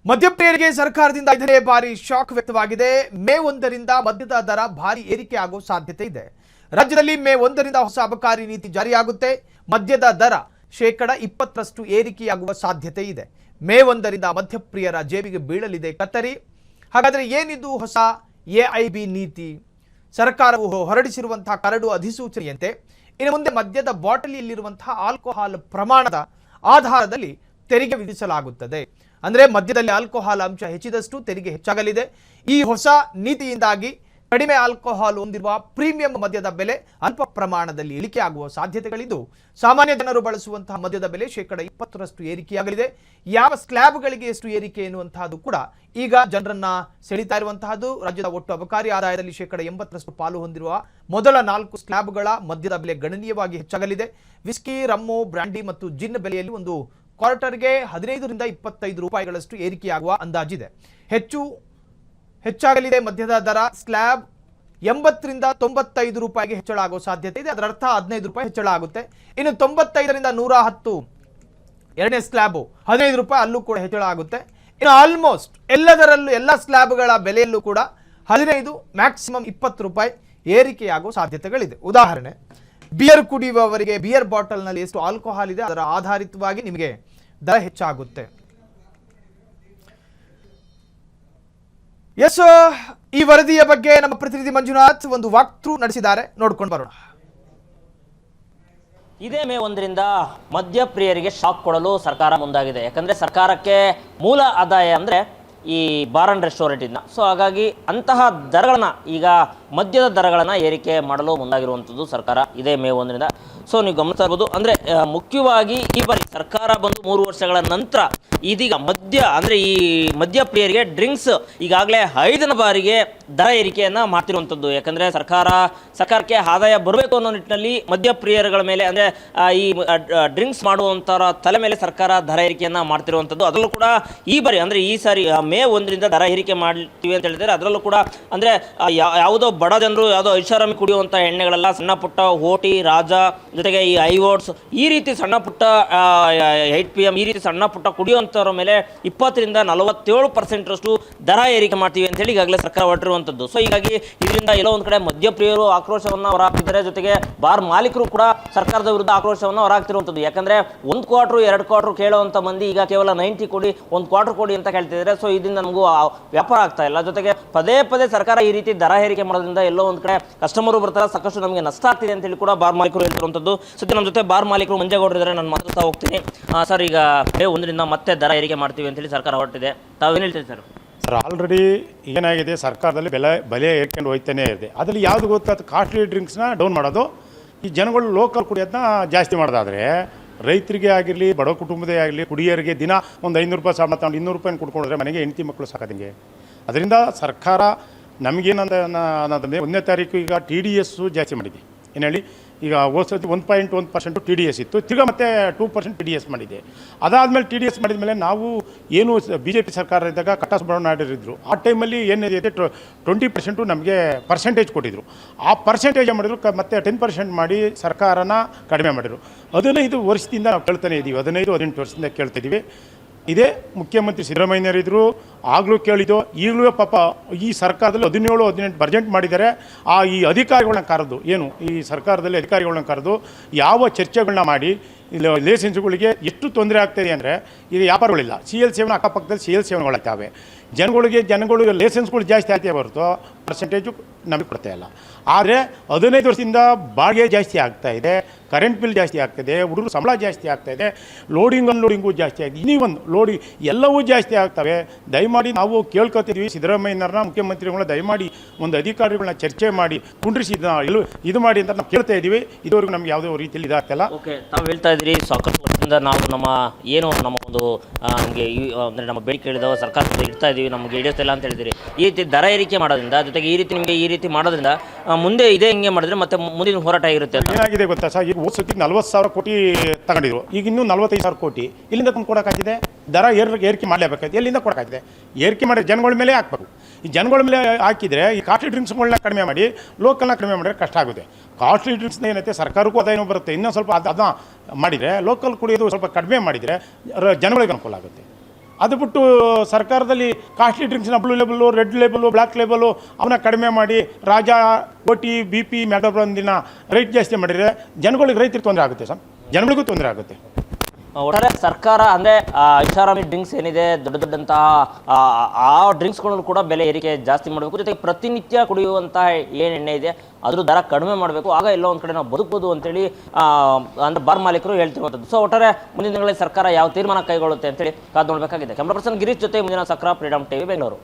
ಮದ್ಯಪ್ರಿಯರಿಗೆ ಸರ್ಕಾರದಿಂದ 5ನೇ ಬಾರಿ ಶಾಕ್ ವ್ಯಕ್ತವಾಗಿದೆ. ಮೇ 1ರಿಂದ ಮದ್ಯದ ದರ ಭಾರಿ ಏರಿಕೆ ಆಗೋ ಸಾಧ್ಯತೆ ಇದೆ. ರಾಜ್ಯದಲ್ಲಿ ಮೇ 1ರಿಂದ ಹೊಸ ಅಬಕಾರಿ ನೀತಿ ಜಾರಿಯಾಗುತ್ತೆ. ಮದ್ಯದ ದರ 20% ಏರಿಕೆಯಾಗುವ ಸಾಧ್ಯತೆ ಇದೆ. ಮೇ 1ರಿಂದ ಮದ್ಯಪ್ರಿಯರ ಜೇಬಿಗೆ ಬೀಳಲಿದೆ ಕತ್ತರಿ. ಹಾಗಾದರೆ ಏನಿದು ಹೊಸ ಎಐಬಿ ನೀತಿ? ಸರ್ಕಾರವು ಹೊರಡಿಸಿರುವಂತಹ ಕರಡು ಅಧಿಸೂಚನೆಯಂತೆ ಇನ್ನು ಮುಂದೆ ಮದ್ಯದ ಬಾಟಲಿಯಲ್ಲಿರುವಂತಹ ಆಲ್ಕೋಹಾಲ್ ಪ್ರಮಾಣದ ಆಧಾರದಲ್ಲಿ ತೆರಿಗೆ ವಿಧಿಸಲಾಗುತ್ತದೆ. ಅಂದರೆ ಮದ್ಯದಲ್ಲಿ ಆಲ್ಕೋಹಾಲ್ ಅಂಶ ಹೆಚ್ಚಿದಷ್ಟು ತೆರಿಗೆ ಹೆಚ್ಚಾಗಲಿದೆ. ಈ ಹೊಸ ನೀತಿಯಿಂದಾಗಿ ಕಡಿಮೆ ಆಲ್ಕೋಹಾಲ್ ಹೊಂದಿರುವ ಪ್ರೀಮಿಯಂ ಮದ್ಯದ ಬೆಲೆ ಅಲ್ಪ ಪ್ರಮಾಣದಲ್ಲಿ ಇಳಿಕೆ ಆಗುವ ಸಾಧ್ಯತೆಗಳಿದ್ದು, ಸಾಮಾನ್ಯ ಜನರು ಬಳಸುವಂತಹ ಮದ್ಯದ ಬೆಲೆ 20% ಏರಿಕೆಯಾಗಲಿದೆ. ಯಾವ ಸ್ಲ್ಯಾಬ್ಗಳಿಗೆ ಎಷ್ಟು ಏರಿಕೆ ಎನ್ನುವಂತಹದ್ದು ಕೂಡ ಈಗ ಜನರನ್ನ ಸೆಳೀತಾ ಇರುವಂತಹದ್ದು. ರಾಜ್ಯದ ಒಟ್ಟು ಅಬಕಾರಿ ಆದಾಯದಲ್ಲಿ 80% ಪಾಲು ಹೊಂದಿರುವ ಮೊದಲ 4 ಸ್ಲ್ಯಾಬ್ಗಳ ಮದ್ಯದ ಬೆಲೆ ಗಣನೀಯವಾಗಿ ಹೆಚ್ಚಾಗಲಿದೆ. ವಿಸ್ಕಿ, ರಮ್ಮು, ಬ್ರಾಂಡಿ ಮತ್ತು ಜಿನ್ ಬೆಲೆಯಲ್ಲಿ ಒಂದು ಕ್ವಾರ್ಟರ್ಗೆ 15 ರಿಂದ 25 ರೂಪಾಯಿಗಳಷ್ಟು ಏರಿಕೆಯಾಗುವ ಅಂದಾಜಿದೆ. ಹೆಚ್ಚಾಗಲಿದೆ ಮದ್ಯದ ದರ. ಸ್ಲ್ಯಾಬ್ 80 ರಿಂದ 95 ರೂಪಾಯಿಗೆ ಹೆಚ್ಚಳ ಆಗೋ ಸಾಧ್ಯತೆ ಇದೆ. ಅದರ ಅರ್ಥ 15 ರೂಪಾಯಿ ಹೆಚ್ಚಳ ಆಗುತ್ತೆ. ಇನ್ನು 95 ರಿಂದ 110 ಎರಡನೇ ಸ್ಲ್ಯಾಬ್ 15 ರೂಪಾಯಿ, ಅಲ್ಲೂ ಕೂಡ ಹೆಚ್ಚಳ ಆಗುತ್ತೆ. ಇನ್ನು ಆಲ್ಮೋಸ್ಟ್ ಎಲ್ಲದರಲ್ಲೂ ಎಲ್ಲ ಸ್ಲ್ಯಾಬ್ಗಳ ಬೆಲೆಯಲ್ಲೂ ಕೂಡ 15 ಮ್ಯಾಕ್ಸಿಮಮ್ 20 ರೂಪಾಯಿ ಏರಿಕೆಯಾಗುವ ಸಾಧ್ಯತೆಗಳಿದೆ. ಉದಾಹರಣೆ, ಬಿಯರ್ ಕುಡಿಯುವವರಿಗೆ ಬಿಯರ್ ಬಾಟಲ್ನಲ್ಲಿ ಎಷ್ಟು ಆಲ್ಕೋಹಾಲ್ ಇದೆ ಅದರ ಆಧಾರಿತವಾಗಿ ನಿಮಗೆ ದರ ಹೆಚ್ಚಾಗುತ್ತೆ. ಎಸ್, ಈ ವರದಿಯ ಬಗ್ಗೆ ನಮ್ಮ ಪ್ರತಿನಿಧಿ ಮಂಜುನಾಥ್ ಒಂದು ವಾಕ್ ಥ್ರೂ ನಡೆಸಿದ್ದಾರೆ, ನೋಡ್ಕೊಂಡು ಬರೋಣ. ಇದೇ ಮೇ 1ರಿಂದ ಮದ್ಯಪ್ರಿಯರಿಗೆ ಶಾಕ್ ಕೊಡಲು ಸರ್ಕಾರ ಮುಂದಾಗಿದೆ. ಯಾಕಂದ್ರೆ ಸರ್ಕಾರಕ್ಕೆ ಮೂಲ ಆದಾಯ ಅಂದ್ರೆ ಈ ಬಾರ್ ಅಂಡ್ ರೆಸ್ಟೋರೆಂಟ್ ಇಂದ. ಸೊ ಹಾಗಾಗಿ ಅಂತಹ ದರಗಳನ್ನ, ಈಗ ಮದ್ಯದ ದರಗಳನ್ನ ಏರಿಕೆ ಮಾಡಲು ಮುಂದಾಗಿರುವಂಥದ್ದು ಸರ್ಕಾರ ಇದೇ ಮೇ 1ರಿಂದ. ಸೊ ನೀವು ಗಮನಿಸ್ತಾ ಇರ್ಬೋದು, ಅಂದ್ರೆ ಮುಖ್ಯವಾಗಿ ಈ ಬಾರಿ ಸರ್ಕಾರ ಬಂದು 3 ವರ್ಷಗಳ ನಂತರ ಇದೀಗ ಈ ಮದ್ಯಪ್ರಿಯರಿಗೆ ಡ್ರಿಂಕ್ಸ್ ಈಗಾಗಲೇ 5ನೇ ಬಾರಿಗೆ ದರ ಏರಿಕೆಯನ್ನ ಮಾಡ್ತಿರುವಂಥದ್ದು. ಯಾಕಂದ್ರೆ ಸರ್ಕಾರಕ್ಕೆ ಆದಾಯ ಬರಬೇಕು ಅನ್ನೋ ನಿಟ್ಟಿನಲ್ಲಿ ಮದ್ಯಪ್ರಿಯರುಗಳ ಮೇಲೆ, ಅಂದ್ರೆ ಈ ಡ್ರಿಂಕ್ಸ್ ಮಾಡುವಂತರ ತಲೆ ಮೇಲೆ ಸರ್ಕಾರ ದರ ಏರಿಕೆಯನ್ನ ಮಾಡ್ತಿರುವಂಥದ್ದು. ಅದರಲ್ಲೂ ಕೂಡ ಈ ಬಾರಿ, ಅಂದ್ರೆ ಈ ಸಾರಿ ಮೇ 1ರಿಂದ ದರ ಏರಿಕೆ ಮಾಡ್ತೀವಿ ಅಂತ ಹೇಳಿದ್ರೆ, ಅದರಲ್ಲೂ ಕೂಡ ಅಂದ್ರೆ ಯಾವುದೋ ಬಡ ಜನರು, ಯಾವುದೋ ಐಷಾರಾಮಿ ಕುಡಿಯುವಂಥ ಎಣ್ಣೆಗಳೆಲ್ಲ, ಸಣ್ಣ ಪುಟ್ಟ ಓಟಿ, ರಾಜ, ಜೊತೆಗೆ ಈ ಐವೋಟ್ಸ್, ಈ ರೀತಿ ಸಣ್ಣ ಪುಟ್ಟ 8 PM ಈ ರೀತಿ ಸಣ್ಣ ಪುಟ್ಟ ಕುಡಿಯುವಂಥವ್ರ ಮೇಲೆ 20 ರಿಂದ 47% ದರ ಏರಿಕೆ ಮಾಡ್ತೀವಿ ಅಂತ ಹೇಳಿ ಈಗಾಗಲೇ ಸರ್ಕಾರ ಹೊರಟಿರುವಂಥದ್ದು. ಸೊ ಹೀಗಾಗಿ ಇದರಿಂದ ಎಲ್ಲೋ ಒಂದು ಕಡೆ ಮದ್ಯಪ್ರಿಯರು ಆಕ್ರೋಶವನ್ನು ಹೊರಹಾಕ್ತಿದ್ದಾರೆ. ಜೊತೆಗೆ ಬಾರ್ ಮಾಲೀಕರು ಕೂಡ ಸರ್ಕಾರದ ವಿರುದ್ಧ ಆಕ್ರೋಶವನ್ನು ಹೊರಹಾಕ್ತಿರುವಂಥದ್ದು. ಯಾಕಂದ್ರೆ 1 ಕ್ವಾರ್ಟರ್ 2 ಕ್ವಾರ್ಟರ್ ಕೇಳುವಂಥ ಮಂದಿ ಈಗ ಕೇವಲ 90 ಕೊಡಿ, 1 ಕ್ವಾರ್ಟರ್ ಕೊಡಿ ಅಂತ ಕೇಳ್ತಿದ್ದಾರೆ. ಸೊ ಇದರಿಂದ ನಮಗೂ ವ್ಯಾಪಾರ ಆಗ್ತಾ ಇಲ್ಲ. ಜೊತೆಗೆ ಪದೇ ಸರ್ಕಾರ ಈ ರೀತಿ ದರ ಏರಿಕೆ ಮಾಡೋದ್ರಿಂದ ಎಲ್ಲೋ ಒಂದು ಕಡೆ ಕಸ್ಟಮರು ಬರ್ತಾರೆ, ಸಾಕಷ್ಟು ನಮಗೆ ನಷ್ಟ ಆಗ್ತಿದೆ ಅಂತ ಹೇಳಿ ಕೂಡ ಬಾರ್ ಮಾಲೀಕರು ಹೇಳ್ತಿರುವಂಥದ್ದು. ಸದ್ಯ ನಮ್ಮ ಜೊತೆ ಬಾರ್ ಮಾಲೀಕರು ಮಂಜೇಗೌಡರಿದ್ದಾರೆ, ನಾನು ಮಾತಾಡ್ತಾ ಹೋಗ್ತೀನಿ. ಸರ್, ಈಗ ಮೇ 1ರಿಂದ ಮತ್ತೆ ದರ ಏರಿಕೆ ಮಾಡ್ತೀವಿ ಅಂತ ಹೇಳಿ ಸರ್ಕಾರ ಹೊರಟಿದೆ, ತಾವೇನು ಹೇಳ್ತೀರಿ ಸರ್? ಸರ್, ಆಲ್ರೆಡಿ ಏನಾಗಿದೆ, ಸರ್ಕಾರದಲ್ಲಿ ಬೆಲೆ ಏರ್ಕೊಂಡು ಹೋಗ್ತಾನೆ ಇದೆ. ಅದರಲ್ಲಿ ಯಾವುದು ಗೊತ್ತಾದ ಕಾಸ್ಟ್ಲಿ ಡ್ರಿಂಕ್ಸ್ನ ಡೌನ್ ಮಾಡೋದು, ಈ ಜನಗಳು ಲೋಕಲ್ ಕುಡಿಯೋದನ್ನ ಜಾಸ್ತಿ ಮಾಡೋದಾದರೆ ರೈತರಿಗೆ ಆಗಿರಲಿ, ಬಡ ಕುಟುಂಬದೇ ಆಗಲಿ, ಕುಡಿಯೋರಿಗೆ ದಿನ ಒಂದು 500 ರೂಪಾಯಿ ಸಾಲ ತಗೊಂಡು 200 ರೂಪಾಯಿ ಕುಡ್ಕೊಂಡ್ರೆ ಮನೆಗೆ ಹೆಂಡತಿ ಮಕ್ಕಳು ಸಾಕೋದಂಗೆ. ಅದರಿಂದ ಸರ್ಕಾರ ನಮಗೇನಂದ ಅನ್ನೋದಂದರೆ 1ನೇ ತಾರೀಕು ಈಗ TDS ಜಾಸ್ತಿ ಮಾಡಿದೆ. ಏನು ಹೇಳಿ, ಈಗ ಹೋದ್ಸತಿ 1.1% TDS ಇತ್ತು, ತಿರ್ಗಾ ಮತ್ತೆ 2% TDS ಮಾಡಿದೆ. ಅದಾದಮೇಲೆ TDS ಮಾಡಿದ ಮೇಲೆ ನಾವು ಏನು BJP ಸರ್ಕಾರ ಇದ್ದಾಗ ಕಟ್ಟಸ್ಬಣ್ಣರಿದ್ರು, ಆ ಟೈಮಲ್ಲಿ ಏನಿದೆ 20% ನಮಗೆ ಪರ್ಸೆಂಟೇಜ್ ಕೊಟ್ಟಿದ್ರು. ಆ ಪರ್ಸೆಂಟೇಜ್ ಮಾಡಿದ್ರು, ಮತ್ತೆ 10% ಮಾಡಿ ಸರ್ಕಾರನ ಕಡಿಮೆ ಮಾಡಿದರು. 15 ವರ್ಷದಿಂದ ನಾವು ಕೇಳ್ತಾನೆ ಇದ್ದೀವಿ, 15-18 ವರ್ಷದಿಂದ ಕೇಳ್ತಾ ಇದ್ದೀವಿ. ಇದೇ ಮುಖ್ಯಮಂತ್ರಿ ಸಿದ್ದರಾಮಯ್ಯರಿದ್ರು, ಆಗಲೂ ಕೇಳಿದ್ದು, ಈಗಲೂ ಪಾಪ ಈ ಸರ್ಕಾರದಲ್ಲಿ 17-18 ಬರ್ಜೆಂಟ್ ಮಾಡಿದ್ದಾರೆ. ಈ ಅಧಿಕಾರಿಗಳನ್ನ ಕರೆದು, ಏನು ಈ ಸರ್ಕಾರದಲ್ಲಿ ಅಧಿಕಾರಿಗಳನ್ನ ಕರೆದು ಯಾವ ಚರ್ಚೆಗಳನ್ನ ಮಾಡಿ ಲೈಸೆನ್ಸ್ಗಳಿಗೆ ಎಷ್ಟು ತೊಂದರೆ ಆಗ್ತಾಯಿದೆ ಅಂದರೆ, ಇದು ವ್ಯಾಪಾರಗಳಿಲ್ಲ, CL7 ಅಕ್ಕಪಕ್ಕದಲ್ಲಿ CL7ಗಳಾಗ್ತವೆ. ಜನಗಳಿಗೆ ಲೈಸೆನ್ಸ್ಗಳು ಜಾಸ್ತಿ ಆಗ್ತೇ ಹೊರತು ಪರ್ಸೆಂಟೇಜು ನಮಗೆ ಕೊಡ್ತಾ ಇಲ್ಲ. ಆದರೆ 15 ವರ್ಷದಿಂದ ಬಾಡಿಗೆ ಜಾಸ್ತಿ ಆಗ್ತಾಯಿದೆ, ಕರೆಂಟ್ ಬಿಲ್ ಜಾಸ್ತಿ ಆಗ್ತಾಯಿದೆ, ಹುಡುಗರು ಸಂಬಳ ಜಾಸ್ತಿ ಆಗ್ತಾಯಿದೆ, ಅನ್ಲೋಡಿಂಗು ಜಾಸ್ತಿ ಆಗಿದೆ, ಇನ್ನೊಂದು ಲೋಡಿಂಗ್ ಎಲ್ಲವೂ ಜಾಸ್ತಿ ಆಗ್ತವೆ. ದಯಮಾಡಿ ನಾವು ಕೇಳ್ಕೊತಿದ್ವಿ ಸಿದ್ದರಾಮಯ್ಯನವ್ರನ್ನ, ಮುಖ್ಯಮಂತ್ರಿಗಳನ್ನ ದಯಮಾಡಿ ಒಂದು ಅಧಿಕಾರಿಗಳನ್ನ ಚರ್ಚೆ ಮಾಡಿ ಕುಂಡ್ರಿಸಿ ಇದು ಮಾಡಿ ಅಂತ ನಾವು ಕೇಳ್ತಾ ಇದ್ದೀವಿ. ಇದುವರೆಗೂ ನಮ್ಗೆ ಯಾವುದೇ ರೀತಿಯಲ್ಲಿ ಇದಾಗ್ತಿಲ್ಲ. ಓಕೆ, ತಾವು ಹೇಳ್ತಾ ಇದ್ರಿ ಸಾಕಷ್ಟು ವರ್ಷದಿಂದ ನಾವು ನಮ್ಮ ಒಂದು ನಮಗೆ ಅಂದರೆ ನಮ್ಮ ಬೇಡಿಕೆ ಹೇಳಿದವ ಸರ್ಕಾರದಿಂದ ಇಡ್ತಾ ಇದ್ದೀವಿ, ನಮಗೆ ಹಿಡಿಯುತ್ತಿಲ್ಲ ಅಂತ ಹೇಳಿದಿರಿ. ಈ ರೀತಿ ದರ ಏರಿಕೆ ಮಾಡೋದ್ರಿಂದ, ಜೊತೆಗೆ ಈ ರೀತಿ ಮಾಡೋದ್ರಿಂದ ಮುಂದೆ ಇದೇ ಹಿಂಗೆ ಮಾಡಿದ್ರೆ ಮತ್ತೆ ಮುಂದಿನ ಹೋರಾಟ ಆಗಿರುತ್ತೆ. ಏನಾಗಿದೆ ಗೊತ್ತಾ ಸರ್, ಈಗ ಹೋದ ಸತಿ 40,000 ಕೋಟಿ ತಗೊಂಡಿದ್ರು, ಈಗ ಇನ್ನೂ 45,000 ಕೋಟಿ ಇಲ್ಲಿಂದ ಕೊಡೋಕ್ಕಾಗಿದೆ. ದರ ಏರಿಕೆ ಮಾಡಲೇಬೇಕಾಯ್ತು, ಎಲ್ಲಿಂದ ಕೊಡೋಕ್ಕಾಗಿದೆ? ಏರಿಕೆ ಮಾಡಿ ಜನಗಳ ಮೇಲೆ ಹಾಕ್ಬೇಕು. ಈ ಜನಗಳ ಮೇಲೆ ಹಾಕಿದರೆ ಈ ಕಾಸ್ಟ್ಲಿ ಡ್ರಿಂಕ್ಸ್ಗಳನ್ನ ಕಡಿಮೆ ಮಾಡಿ ಲೋಕಲ್ನ ಕಡಿಮೆ ಮಾಡಿದ್ರೆ ಕಷ್ಟ ಆಗುತ್ತೆ. ಕಾಸ್ಟ್ಲಿ ಡ್ರಿಂಕ್ಸ್ನ ಏನೈತೆ ಸರ್ಕಾರಕ್ಕೂ ಆದಾಯನೂ ಬರುತ್ತೆ, ಇನ್ನೂ ಸ್ವಲ್ಪ ಅದನ್ನ ಮಾಡಿದರೆ ಲೋಕಲ್ ಕುಡಿಯೋದು ಸ್ವಲ್ಪ ಕಡಿಮೆ ಮಾಡಿದರೆ ಜನಗಳಿಗೆ ಅನುಕೂಲ ಆಗುತ್ತೆ. ಅದು ಬಿಟ್ಟು ಸರ್ಕಾರದಲ್ಲಿ ಕಾಸ್ಟ್ಲಿ ಡ್ರಿಂಕ್ಸ್ನ ಬ್ಲೂ ಲೇಬಲು, ರೆಡ್ ಲೇಬಲು, ಬ್ಲ್ಯಾಕ್ ಲೇಬಲು ಅವನ್ನ ಕಡಿಮೆ ಮಾಡಿ ರಾಜ, ಓಟಿ, BP, ಮೆಗಾಬ್ರಂದಿನ ರೇಟ್ ಜಾಸ್ತಿ ಮಾಡಿದರೆ ಜನಗಳಿಗೆ ರೈತರಿಗೆ ತೊಂದರೆ ಆಗುತ್ತೆ ಸರ್, ಜನಗಳಿಗೂ ತೊಂದರೆ ಆಗುತ್ತೆ. ಒಟ್ಟಾರೆ ಸರ್ಕಾರ ಅಂದರೆ ಐಷಾರಾಮಿ ಡ್ರಿಂಕ್ಸ್ ಏನಿದೆ ದೊಡ್ಡಂತಹ ಆ ಡ್ರಿಂಕ್ಸ್ಗಳನ್ನು ಕೂಡ ಬೆಲೆ ಏರಿಕೆ ಜಾಸ್ತಿ ಮಾಡಬೇಕು, ಜೊತೆಗೆ ಪ್ರತಿನಿತ್ಯ ಕುಡಿಯುವಂತಹ ಏನು ಎಣ್ಣೆ ಇದೆ ಅದ್ರ ದರ ಕಡಿಮೆ ಮಾಡಬೇಕು. ಆಗ ಎಲ್ಲೋ ಒಂದು ಕಡೆ ನಾವು ಬದುಕಬಹುದು ಅಂತೇಳಿ ಅಂದರೆ ಬಾರ್ ಮಾಲೀಕರು ಹೇಳ್ತಿರುವಂಥದ್ದು. ಸೊ ಒಟ್ಟಾರೆ ಮುಂದಿನ ದಿನಗಳಲ್ಲಿ ಸರ್ಕಾರ ಯಾವ ತೀರ್ಮಾನ ಕೈಗೊಳ್ಳುತ್ತೆ ಅಂತೇಳಿ ಕಾದು ನೋಡಬೇಕಾಗಿದೆ. ಕ್ಯಾಮ್ರಾ ಪರ್ಸನ್ ಗಿರೀಶ್ ಜೊತೆ ಮುಂದಿನ ಸಕ್ರ, ಫ್ರೀಡಮ್ ಟಿವಿ, ಬೆಂಗಳೂರು.